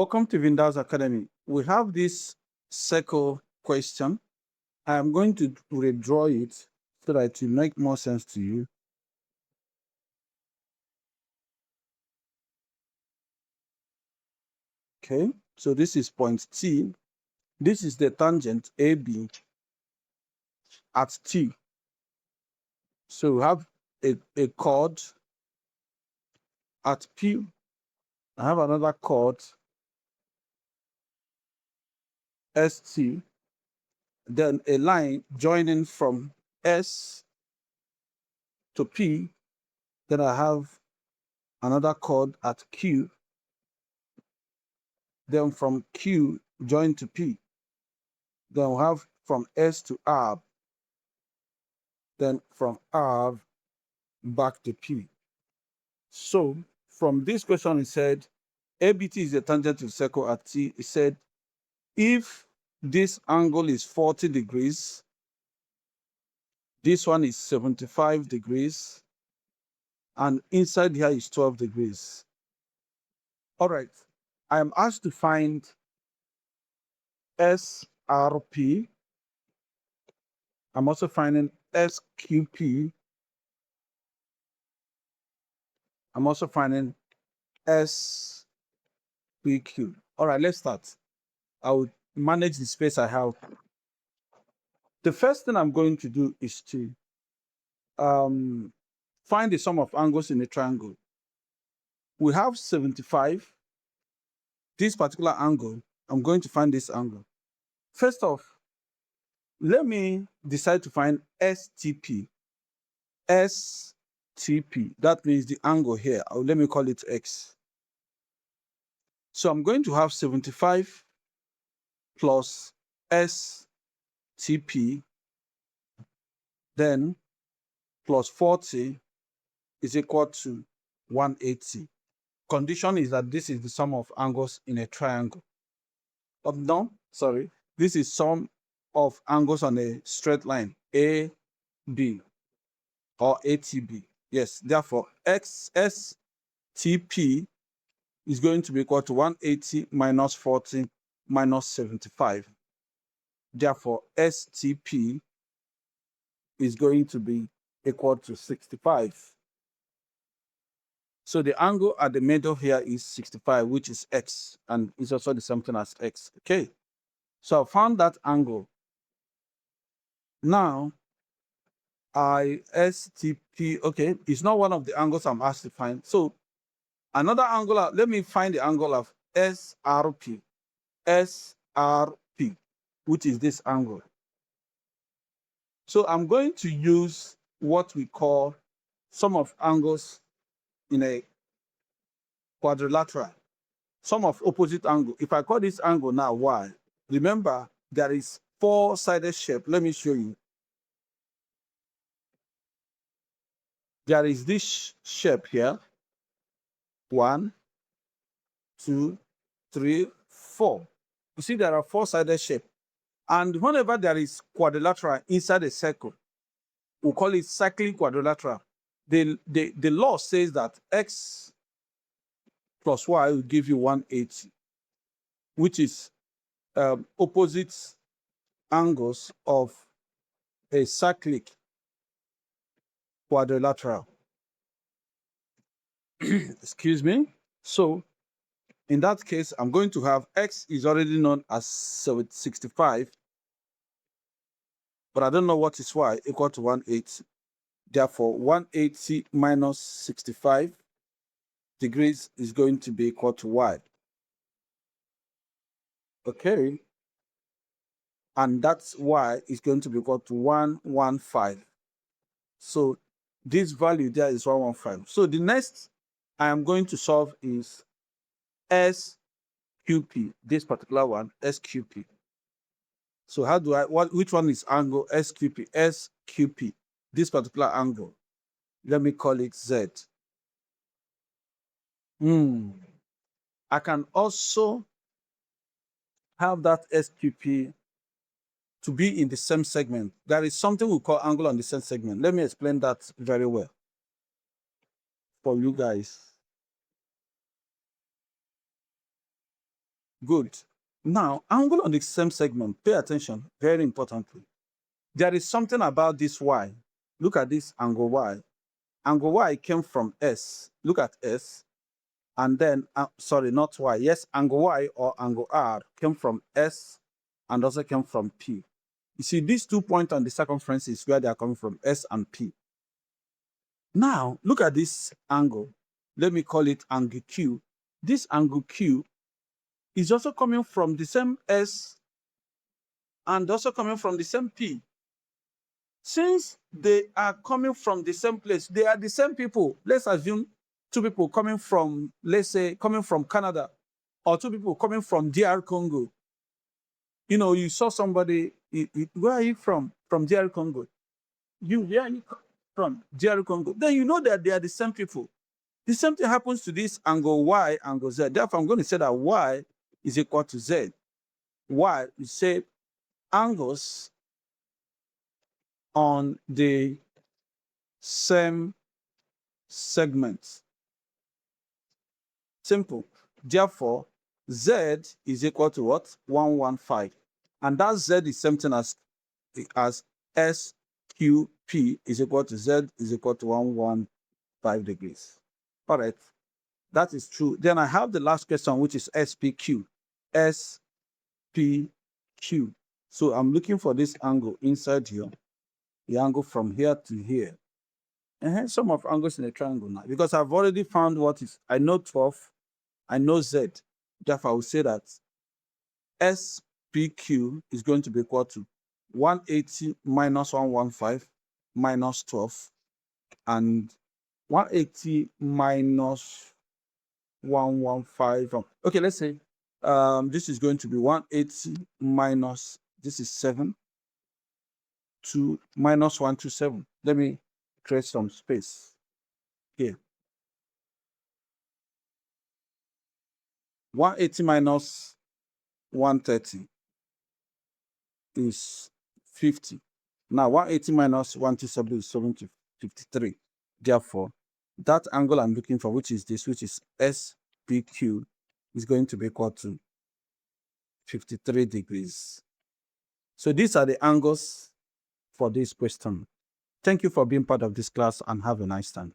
Welcome to VINDAL'S Academy. We have this circle question. I am going to redraw it so that it will make more sense to you. Okay, so this is point T. This is the tangent AB at T. So we have a chord at P. I have another chord ST. Then a line joining from S to P. Then I have another chord at Q. Then from Q join to P. Then we have from S to R. Then from R back to P. So from this question, it said ABT is a tangent to the circle at T. It said if this angle is 40 degrees, this one is 75 degrees, and inside here is 12 degrees. All right, I am asked to find SRP. I'm also finding SQP. I'm also finding SPQ. All right, let's start. I will manage the space I have. The first thing I'm going to do is to find the sum of angles in a triangle. We have 75. This particular angle, I'm going to find this angle. First off, let me decide to find STP. STP, that means the angle here. Let me call it X. So I'm going to have 75 plus STP, then plus 40 is equal to 180. Condition is that this is the sum of angles in a triangle. No, sorry. This is sum of angles on a straight line, AB or ATB. Yes, therefore, STP is going to be equal to 180 minus 40 minus 75. Therefore, STP is going to be equal to 65. So the angle at the middle here is 65, which is X, and it's also the same thing as X. Okay. So I found that angle. Now, ISTP, okay, it's not one of the angles I'm asked to find. So another angle, let me find the angle of SRP. SRP, which is this angle. So I'm going to use what we call sum of angles in a quadrilateral. Sum of opposite angle. If I call this angle now Y, remember there is four-sided shape. Let me show you. There is this shape here. 1, 2, 3, 4. You see there are four-sided shape. And whenever there is quadrilateral inside a circle, we call it cyclic quadrilateral. The law says that X plus Y will give you 180, which is opposite angles of a cyclic quadrilateral. Excuse me. So in that case, I'm going to have X is already known as 65, but I don't know what is Y equal to 180. Therefore, 180 minus 65 degrees is going to be equal to Y. Okay. And that's Y is going to be equal to 115. So this value there is 115. So the next I am going to solve is SQP, this particular one, SQP. So how do which one is angle SQP? SQP, this particular angle. Let me call it Z. I can also have that SQP to be in the same segment. There is something we call angle on the same segment. Let me explain that very well for you guys. Good. Now, angle on the same segment, pay attention, very importantly. There is something about this y. Look at this angle y. Angle y came from S. Look at S. And then, sorry, not y. Yes, angle y or angle R came from S and also came from P. You see, these 2 points on the circumference is where they are coming from, S and P. Now, look at this angle. Let me call it angle Q. This angle Q is also coming from the same S and also coming from the same P. Since they are coming from the same place, they are the same people. Let's assume 2 people coming from, let's say, coming from Canada, or 2 people coming from DR Congo. You know, you saw somebody, where are you from? From DR Congo. Where are you from? DR Congo. Then you know that they are the same people. The same thing happens to this angle Y, angle Z. Therefore, I'm going to say that Y is equal to Z. Y, you say angles on the same segment. Simple. Therefore, Z is equal to what? 115. And that Z is something as SQP is equal to Z is equal to 115 degrees. All right. That is true. Then I have the last question, which is SPQ. SPQ. So I'm looking for this angle inside here. The angle from here to here. And some of angles in a triangle now. Because I've already found what is, I know 12, I know Z. Therefore, I will say that SPQ is going to be equal to 180 minus 115 minus 12, and 180 minus 115. Okay, let's say this is going to be 180 minus, this is 7, to minus 127. Let me create some space here. 180 minus 130 is 50. Now, 180 minus 127 is 753. Therefore, that angle I'm looking for, which is this, which is SPQ, is going to be equal to 53 degrees. So these are the angles for this question. Thank you for being part of this class and have a nice time.